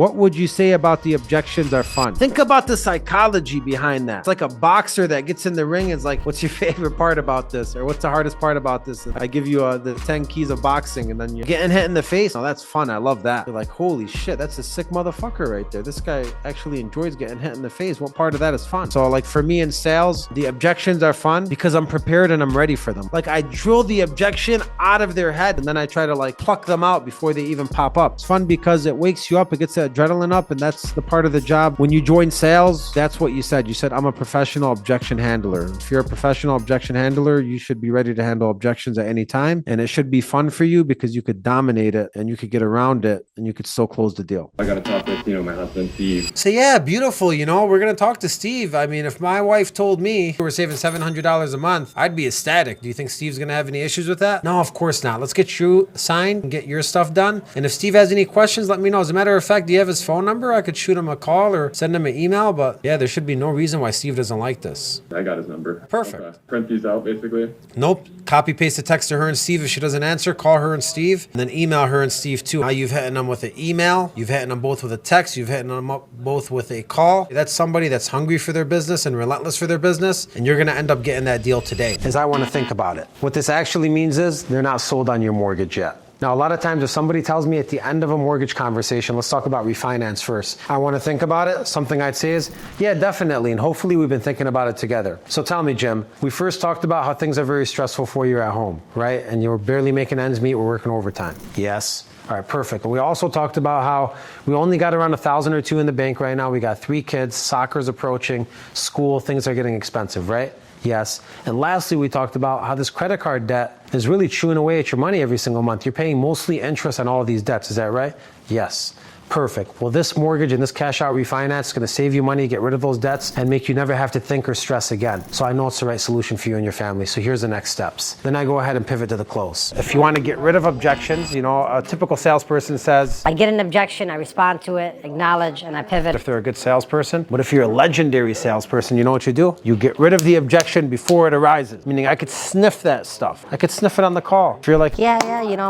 What would you say about the objections are fun? Think about the psychology behind that. It's like a boxer that gets in the ring and is like, what's your favorite part about this? Or what's the hardest part about this? I give you the 10 keys of boxing and then you're getting hit in the face. Oh, that's fun. I love that. You're like, holy shit, that's a sick motherfucker right there. This guy actually enjoys getting hit in the face. What part of that is fun? So like for me in sales, the objections are fun because I'm prepared and I'm ready for them. Like I drill the objection out of their head and then I try to like pluck them out before they even pop up. It's fun because it wakes you up. It gets the adrenaline up, and that's the part of the job. When you join sales, that's what you said. You said, I'm a professional objection handler. If you're a professional objection handler, you should be ready to handle objections at any time. And it should be fun for you because you could dominate it and you could get around it and you could still close the deal. I got to talk with, my husband, Steve. So yeah, beautiful. We're going to talk to Steve. I mean, if my wife told me we're saving $700 a month, I'd be ecstatic. Do you think Steve's going to have any issues with that? No, of course not. Let's get you signed and get your stuff done. And if Steve has any questions, let me know. As a matter of fact, do you have his phone number? I could shoot him a call or send him an email. But yeah, there should be no reason why Steve doesn't like this. I got his number. Perfect. Okay. Print these out, basically? Nope. Copy, paste the text to her and Steve. If she doesn't answer, call her and Steve. And then email her and Steve too. Now you've hit them with an email. You've hit them both with a text. You've hit them up both with a call. That's somebody that's hungry for their business and relentless for their business. And you're going to end up getting that deal today. As I want to think about it. What this actually means is they're not sold on your mortgage yet. Now, a lot of times if somebody tells me at the end of a mortgage conversation, let's talk about refinance first. I want to think about it. Something I'd say is, yeah, definitely. And hopefully we've been thinking about it together. So tell me, Jim, we first talked about how things are very stressful for you at home, right? And you're barely making ends meet. We're working overtime. Yes. All right, perfect. And we also talked about how we only got around $1,000 or $2,000 in the bank right now. We got 3 kids, soccer's approaching, school, things are getting expensive, right? Yes. And lastly, we talked about how this credit card debt is really chewing away at your money every single month. You're paying mostly interest on all of these debts. Is that right? Yes. Perfect. Well, this mortgage and this cash out refinance is going to save you money, get rid of those debts, and make you never have to think or stress again. So I know it's the right solution for you and your family. So here's the next steps. Then I go ahead and pivot to the close. If you want to get rid of objections, a typical salesperson says, I get an objection, I respond to it, acknowledge, and I pivot. If they're a good salesperson. But if you're a legendary salesperson, you know what you do? You get rid of the objection before it arises. Meaning I could sniff that stuff. I could sniff it on the call. If you're like, yeah,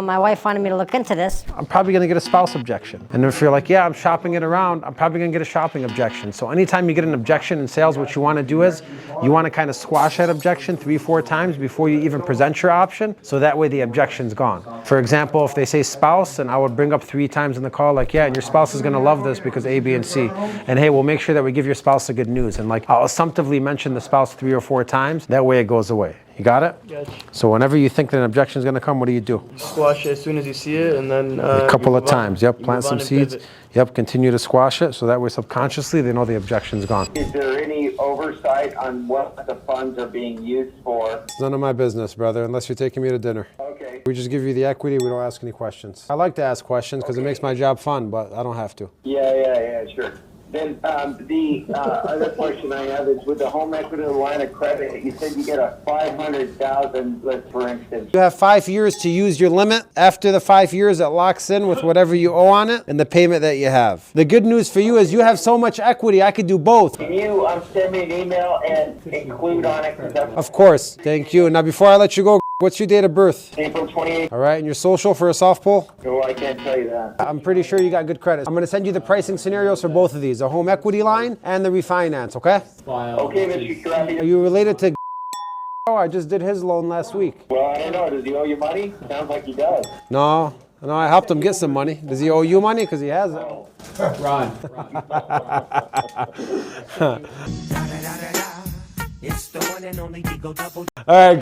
my wife wanted me to look into this. I'm probably going to get a spouse objection. And if you're like, yeah, I'm shopping it around, I'm probably going to get a shopping objection. So anytime you get an objection in sales, what you want to do is you want to kind of squash that objection 3-4 times before you even present your option. So that way the objection's gone. For example, if they say spouse, and I would bring up 3 times in the call, like, yeah, and your spouse is going to love this because A, B, and C. And hey, we'll make sure that we give your spouse the good news. And like, I'll assumptively mention the spouse 3 or 4 times. That way it goes away. You got it? Yes. So whenever you think that an objection is going to come, what do? Squash it as soon as you see it, and then a couple of times. Yep, plant some seeds. Yep, continue to squash it, so that way subconsciously they know the objection's gone. Is there any oversight on what the funds are being used for? It's none of my business, brother, unless you're taking me to dinner. Okay. We just give you the equity, we don't ask any questions. I like to ask questions because it makes my job fun, but I don't have to. Yeah, sure. Then the other question I have is with the home equity line of credit, you said you get a $500,000, let's for instance. You have 5 years to use your limit. After the 5 years, it locks in with whatever you owe on it and the payment that you have. The good news for you is you have so much equity, I could do both. Can you send me an email and include on it? Of course. Thank you. Now, before I let you go, what's your date of birth? April 28th. All right, and your social for a soft pull? No, I can't tell you that. I'm pretty sure you got good credit. I'm going to send you the pricing scenarios for both of these, the home equity line and the refinance, okay? Okay, Mr. Karabi. Are you related to Oh, I just did his loan last week. Well, I don't know. Does he owe you money? Sounds like he does. No, I helped him get some money. Does he owe you money? Because he has it. Ron. All right,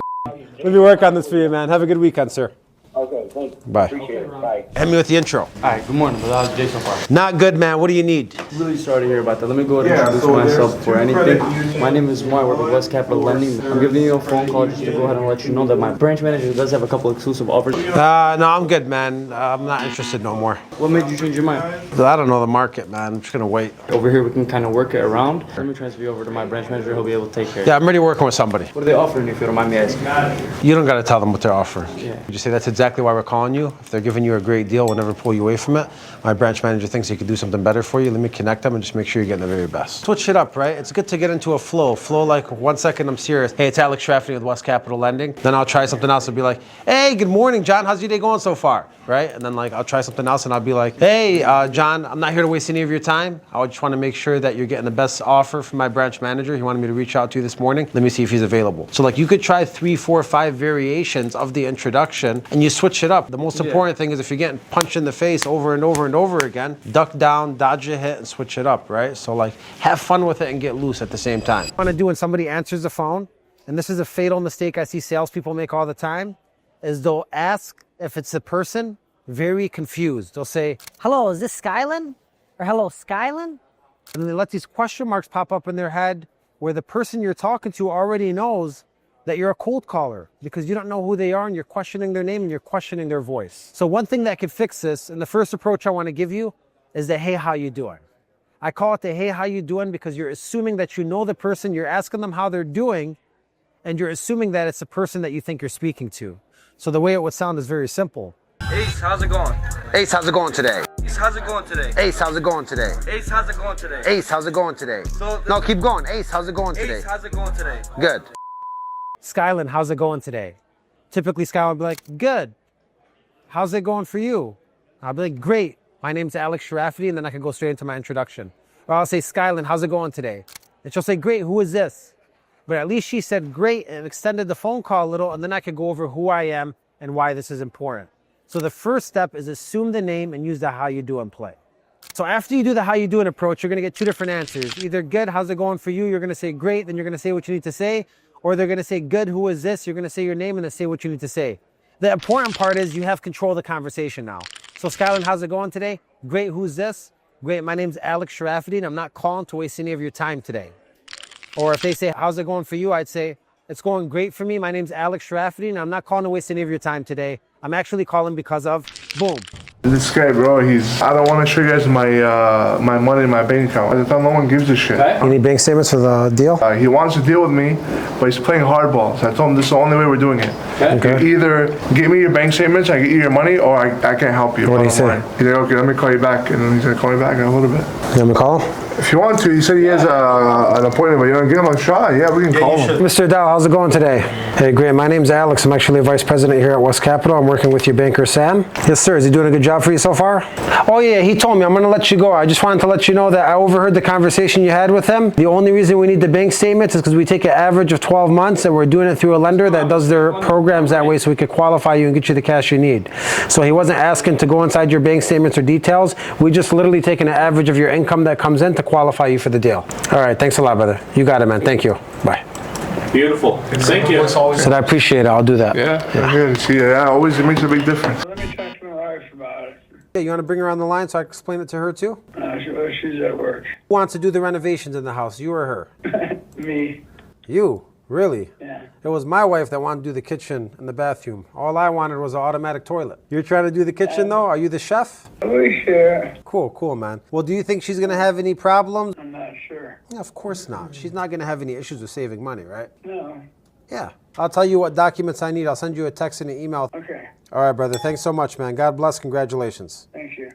let me work on this for you, man. Have a good weekend, sir. Okay, thanks. Bye. Appreciate it. Bye. Hit me with the intro. Alright, good morning, brother. How's the day so far? Not good, man. What do you need? Really sorry to hear about that. Let me go ahead and introduce myself before anything. My name is Moy. I work with West Capital Lending. I'm giving you a phone call just to go ahead and let you know that my branch manager does have a couple exclusive offers. No, I'm good, man. I'm not interested no more. What made you change your mind? I don't know the market, man. I'm just gonna wait. Over here, we can kind of work it around. Let me transfer you over to my branch manager. He'll be able to take care of it. Yeah, I'm already working with somebody. What are they offering you, if you don't mind me asking? You don't gotta tell them what they're offering. Yeah. You just say that's exactly why we're calling you. If they're giving you a great deal, we'll never pull you away from it. My branch manager thinks he could do something better for you. Let me reconnect them and just make sure you're getting the very best. Switch it up, right? It's good to get into a flow. Flow like 1 second I'm serious. Hey, it's Alex Rafferty with West Capital Lending. Then I'll try something else and be like, hey, good morning, John. How's your day going so far? Right? And then like I'll try something else and I'll be like, hey, John, I'm not here to waste any of your time. I just want to make sure that you're getting the best offer from my branch manager. He wanted me to reach out to you this morning. Let me see if he's available. So like you could try 3, 4, 5 variations of the introduction and you switch it up. The most important thing is if you're getting punched in the face over and over and over again, duck down, dodge a hit, and switch it up, right? So like have fun with it and get loose at the same time. What I want to do when somebody answers the phone, and this is a fatal mistake I see salespeople make all the time, is they'll ask if it's a person very confused. They'll say, hello, is this Skyland? Or hello, Skyland? And then they let these question marks pop up in their head where the person you're talking to already knows that you're a cold caller because you don't know who they are and you're questioning their name and you're questioning their voice. So one thing that could fix this, and the first approach I want to give you is the hey, how you doing? I call it the hey, how you doing because you're assuming that you know the person, you're asking them how they're doing, and you're assuming that it's the person that you think you're speaking to. So the way it would sound is very simple. Ace, how's it going? Ace, how's it going today? Ace, how's it going today? Ace, how's it going today? Ace, how's it going today? Ace, how's it going today? So No, keep going. Ace, how's it going today? Ace, how's it going today? Good. Skyland, how's it going today? Typically, Skyland would be like, good. How's it going for you? I'll be like, great. My name's Alex Rafferty, and then I can go straight into my introduction. Or I'll say, Skyland, how's it going today? And she'll say, great, who is this? But at least she said great and extended the phone call a little, and then I could go over who I am and why this is important. So the first step is assume the name and use the how you doing play. So after you do the how you doing approach, you're gonna get 2 different answers. Either good, how's it going for you? You're gonna say great, then you're gonna say what you need to say. Or they're gonna say good, who is this? You're gonna say your name and then say what you need to say. The important part is you have control of the conversation now. So Skyland, how's it going today? Great, who's this? Great, my name's Alex Rafferty and I'm not calling to waste any of your time today. Or if they say, how's it going for you? I'd say, it's going great for me. My name's Alex Rafferty and I'm not calling to waste any of your time today. I'm actually calling because of boom. This guy, bro, I don't want to show you guys my money in my bank account. I thought no one gives a shit. You need bank statements for the deal? He wants to deal with me, but he's playing hardball. So I told him this is the only way we're doing it. Okay. Either give me your bank statements, I get you your money, or I can't help you. What did he say? He's like, okay, let me call you back. And then he's going to call me back in a little bit. You want me to call him? If you want to, he said he has an appointment, but you want to give him a shot? Yeah, we can call him. Mr. Dow, how's it going today? Hey, great. My name's Alex. I'm actually a vice president here at West Capital. I'm working with your banker, Sam. Yes, sir. Is he doing a good job for you so far? Oh, yeah. He told me. I'm going to let you go. I just wanted to let you know that I overheard the conversation you had with him. The only reason we need the bank statements is because we take an average of 12 months and we're doing it through a lender that does their programs that way so we could qualify you and get you the cash you need. So he wasn't asking to go inside your bank statements or details. We just literally taking an average of your income that comes in to qualify you for the deal. All right. Thanks a lot, brother. You got it, man. Thank you. Bye. Beautiful. Thank you. Said I appreciate it. I'll do that. Yeah. Good. See, yeah, always it makes a big difference. Let me talk to my wife about it. Yeah, you want to bring her on the line so I can explain it to her too? She's at work. Who wants to do the renovations in the house, you or her? Me. You? Really? Yeah. It was my wife that wanted to do the kitchen and the bathroom. All I wanted was an automatic toilet. You're trying to do the kitchen though? Are you the chef? We share. Cool, man. Well, do you think she's going to have any problems? I'm not sure. Yeah, of course not. She's not going to have any issues with saving money, right? No. Yeah. I'll tell you what documents I need. I'll send you a text and an email. Okay. All right, brother. Thanks so much, man. God bless. Congratulations. Thank you.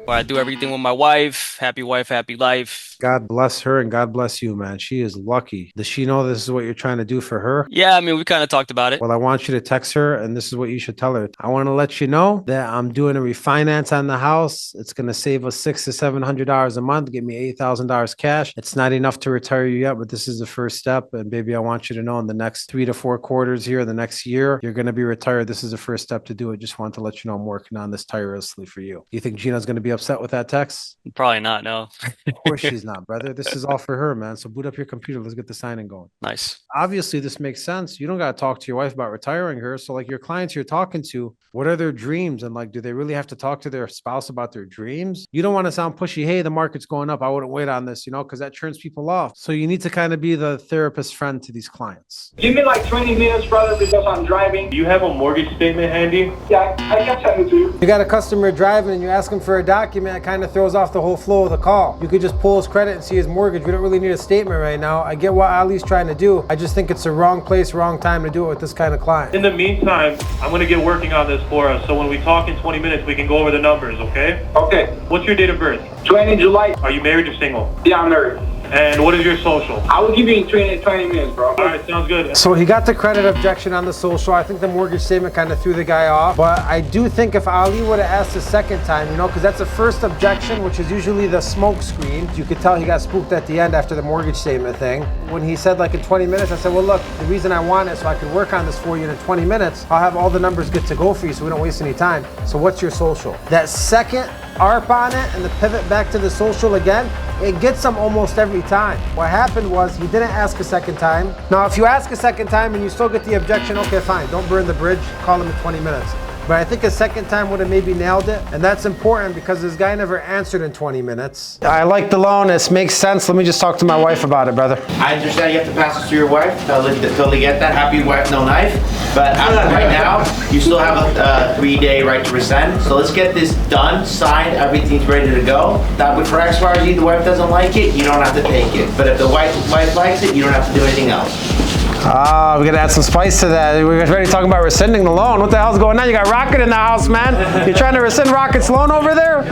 I do everything with my wife. Happy wife, happy life. God bless her and God bless you, man. She is lucky. Does she know this is what you're trying to do for her? Yeah, I mean, we kind of talked about it. Well, I want you to text her, and this is what you should tell her. I want to let you know that I'm doing a refinance on the house. It's going to save us $600 to $700 a month, give me $8,000 cash. It's not enough to retire you yet, but this is the first step. And baby, I want you to know in the next 3 to 4 quarters here, the next year, you're going to be retired. This is the first step to do it. Just want to let you know I'm working on this tirelessly for you. You think Gina's going to be upset with that text? Probably not, no. Of course she's not, brother. This is all for her, man. So boot up your computer. Let's get the signing going. Nice. Obviously, this makes sense. You don't got to talk to your wife about retiring her. So like your clients you're talking to, what are their dreams? And like, do they really have to talk to their spouse about their dreams? You don't want to sound pushy. Hey, the market's going up. I wouldn't wait on this, because that turns people off. So you need to kind of be the therapist friend to these clients. Give me like 20 minutes, brother, because I'm driving. Do you have a mortgage statement handy? Yeah, I can send it to you. You got a customer driving and you ask them for a document. document, it kind of throws off the whole flow of the call. You could just pull his credit and see his mortgage. We don't really need a statement right now. I get what Ali's trying to do. I just think it's the wrong place, wrong time to do it with this kind of client. In the meantime, I'm gonna get working on this for us, so when we talk in 20 minutes, we can go over the numbers, okay? Okay. What's your date of birth? 20 July. Are you married or single? Yeah, I'm married. And what is your social? I will give you in 20 minutes, bro. Alright, sounds good. So he got the credit objection on the social. I think the mortgage statement kind of threw the guy off. But I do think if Ali would have asked a second time, you know, because that's the first objection, which is usually the smoke screen. You could tell he got spooked at the end after the mortgage statement thing. When he said like in 20 minutes, I said, well, look, the reason I want it so I could work on this for you in 20 minutes, I'll have all the numbers good to go for you so we don't waste any time. So what's your social? That second ARP on it and the pivot back to the social again, it gets him almost every time. What happened was he didn't ask a second time. Now, if you ask a second time and you still get the objection, okay, fine, don't burn the bridge, call him in 20 minutes. But I think a second time would have maybe nailed it. And that's important because this guy never answered in 20 minutes. I like the loan, this makes sense. Let me just talk to my wife about it, brother. I understand you have to pass this to your wife. Totally get that. Happy wife, no knife. But right now, you still have a 3-day right to rescind. So let's get this done, signed, everything's ready to go. That way for X, Y, or Z, the wife doesn't like it, you don't have to take it. But if the wife likes it, you don't have to do anything else. Ah, we gotta add some spice to that. We're already talking about rescinding the loan. What the hell's going on? You got Rocket in the house, man. You trying to rescind Rocket's loan over there?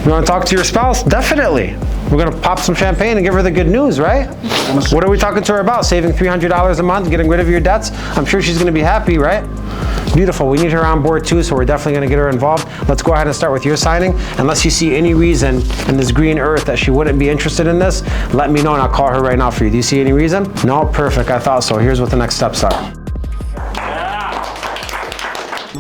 You wanna talk to your spouse? Definitely. We're gonna pop some champagne and give her the good news, right? What are we talking to her about? Saving $300 a month, getting rid of your debts? I'm sure she's gonna be happy, right? Beautiful, we need her on board too, so we're definitely gonna get her involved. Let's go ahead and start with your signing. Unless you see any reason in this green earth that she wouldn't be interested in this, let me know and I'll call her right now for you. Do you see any reason? No, perfect, I thought so. Here's what the next steps are.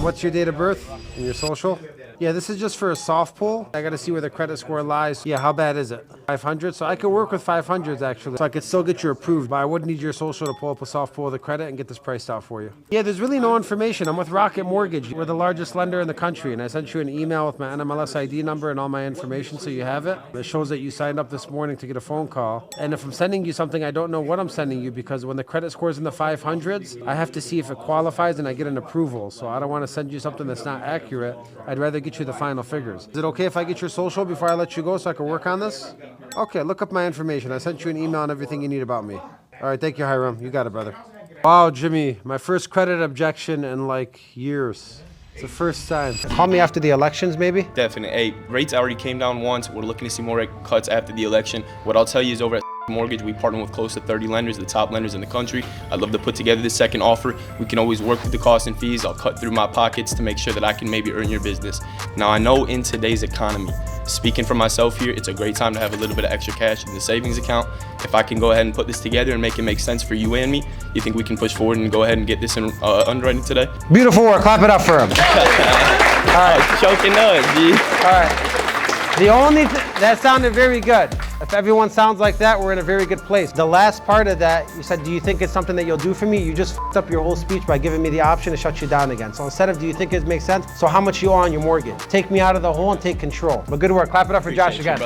What's your date of birth and your social? Yeah, this is just for a soft pull. I gotta see where the credit score lies. Yeah, how bad is it? 500? So I could work with 500s actually. So I could still get you approved, but I would need your social to pull up a soft pull of the credit and get this priced out for you. Yeah, there's really no information. I'm with Rocket Mortgage. We're the largest lender in the country, and I sent you an email with my NMLS ID number and all my information so you have it. It shows that you signed up this morning to get a phone call. And if I'm sending you something, I don't know what I'm sending you because when the credit score is in the 500s, I have to see if it qualifies and I get an approval. So I don't want to send you something that's not accurate. I'd rather get you the final figures. Is it okay if I get your social before I let you go so I can work on this? Okay, look up my information. I sent you an email and everything you need about me. All right, thank you, Hiram. You got it, brother. Wow, Jimmy, my first credit objection in like years. It's the first time. Call me after the elections, maybe? Definitely. Hey, rates already came down once. We're looking to see more rate cuts after the election. What I'll tell you is over at Mortgage, we partner with close to 30 lenders, the top lenders in the country. I'd love to put together this second offer. We can always work with the costs and fees. I'll cut through my pockets to make sure that I can maybe earn your business. Now, I know in today's economy, speaking for myself here, it's a great time to have a little bit of extra cash in the savings account. If I can go ahead and put this together and make it make sense for you and me, you think we can push forward and go ahead and get this in underwriting today? Beautiful work. Clap it up for him. All right. Choking up, G. All right. The only that sounded very good. If everyone sounds like that, we're in a very good place. The last part of that, you said, do you think it's something that you'll do for me? You just f***ed up your whole speech by giving me the option to shut you down again. So instead of, do you think it makes sense? So how much you owe on your mortgage? Take me out of the hole and take control. But good work. Clap it up for Josh again.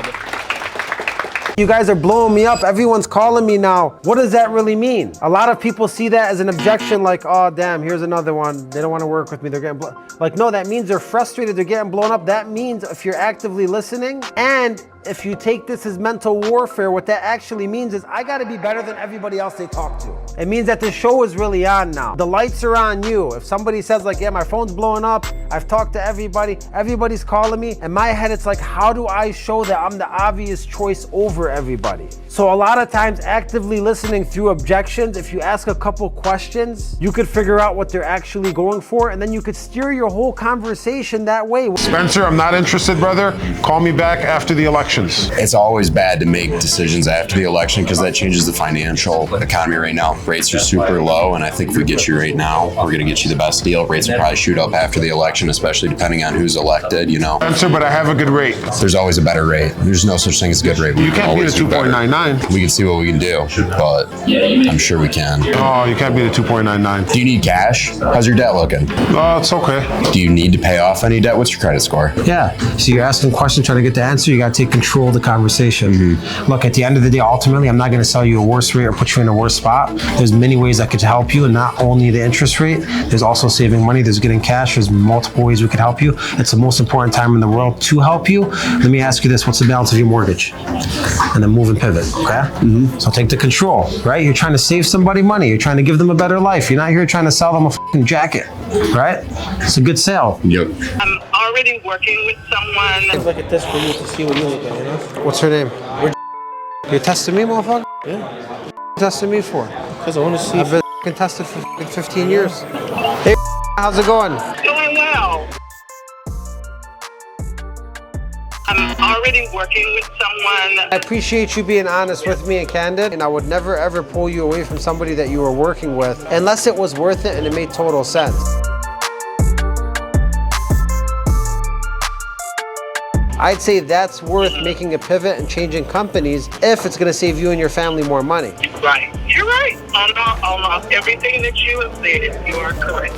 You guys are blowing me up. Everyone's calling me now. What does that really mean? A lot of people see that as an objection, like, oh, damn, here's another one. They don't want to work with me. They're getting like, no, that means they're frustrated. They're getting blown up. That means if you're actively listening and if you take this as mental warfare, what that actually means is I got to be better than everybody else they talk to. It means that the show is really on now. The lights are on you. If somebody says like, yeah, my phone's blowing up, I've talked to everybody, everybody's calling me. In my head, it's like, how do I show that I'm the obvious choice over everybody? So a lot of times actively listening through objections, if you ask a couple questions, you could figure out what they're actually going for, and then you could steer your whole conversation that way. Spencer, I'm not interested, brother. Call me back after the elections. It's always bad to make decisions after the election because that changes the financial economy right now. Rates are super low, and I think if we get you right now, we're going to get you the best deal. Rates will probably shoot up after the election, especially depending on who's elected, you know. Spencer, but I have a good rate. There's always a better rate. There's no such thing as a good rate. You can't beat a 2.99. We can see what we can do, but I'm sure we can. Oh, you can't beat a 2.99. Do you need cash? How's your debt looking? It's okay. Do you need to pay off any debt? What's your credit score? Yeah. So you're asking questions, trying to get the answer. You got to take control control the conversation. Look, at the end of the day, ultimately, I'm not going to sell you a worse rate or put you in a worse spot. There's many ways I could help you, and not only the interest rate, there's also saving money, there's getting cash, there's multiple ways we could help you. It's the most important time in the world to help you. Let me ask you this, what's the balance of your mortgage? And then move and pivot, okay? So take the control, right? You're trying to save somebody money. You're trying to give them a better life. You're not here trying to sell them a fucking jacket, right? It's a good sale. Yep. I'm already working with someone. Look at this for you to see what you look at, you know? What's her name? You're testing me, motherfucker? Yeah. What you testing me for? Because I want to see. I've been fucking tested for fucking 15 years. Hey, how's it going? Doing well. I'm already working with someone. I appreciate you being honest with me and candid, and I would never ever pull you away from somebody that you were working with unless it was worth it and it made total sense. I'd say that's worth making a pivot and changing companies if it's going to save you and your family more money. Right. You're right. On everything that you have said, you are correct.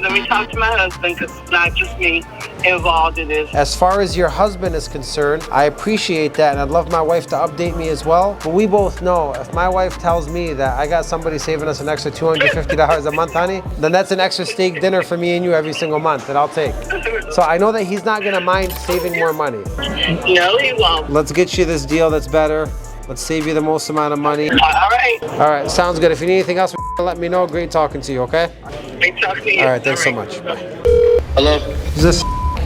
Let me talk to my husband because it's not just me involved in this. As far as your husband is concerned, I appreciate that, and I'd love my wife to update me as well. But we both know if my wife tells me that I got somebody saving us an extra $250 a month, honey, then that's an extra steak dinner for me and you every single month that I'll take. So I know that he's not going to mind saving more money. No, he won't. Let's get you this deal that's better. Let's save you the most amount of money. All right. All right, sounds good. If you need anything else, let me know. Great talking to you, okay? Great talking to you. All right, thanks so much. Bye. Hello. Is this?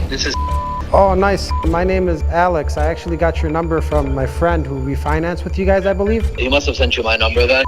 This is. Oh, nice. My name is Alex. I actually got your number from my friend who refinanced with you guys, I believe. He must have sent you my number then.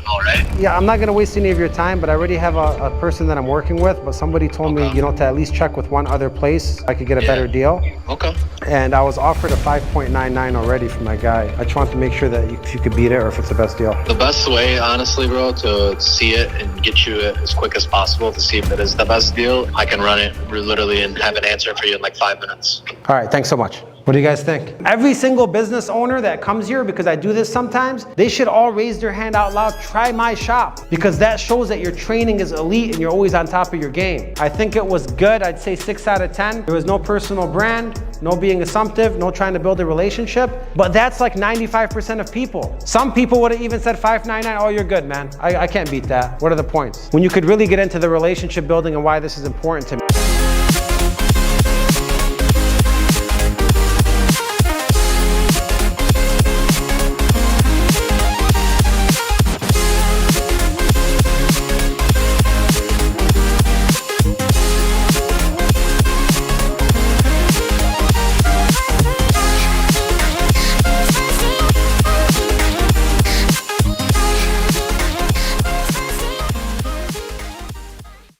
All right. Yeah, I'm not going to waste any of your time, but I already have a person that I'm working with, but somebody told me, you know, to at least check with one other place so I could get a better deal. Okay. And I was offered a 5.99 already from my guy. I just want to make sure that if you could beat it or if it's the best deal. The best way, honestly, bro, to see it and get you it as quick as possible to see if it is the best deal, I can run it literally and have an answer for you in like 5 minutes. All right, thanks so much. What do you guys think? Every single business owner that comes here, because I do this sometimes, they should all raise their hand out loud, try my shop, because that shows that your training is elite and you're always on top of your game. I think it was good. I'd say 6 out of 10. There was no personal brand, no being assumptive, no trying to build a relationship, but that's like 95% of people. Some people would have even said 5.99, oh, you're good, man. I can't beat that. What are the points? When you could really get into the relationship building and why this is important to me.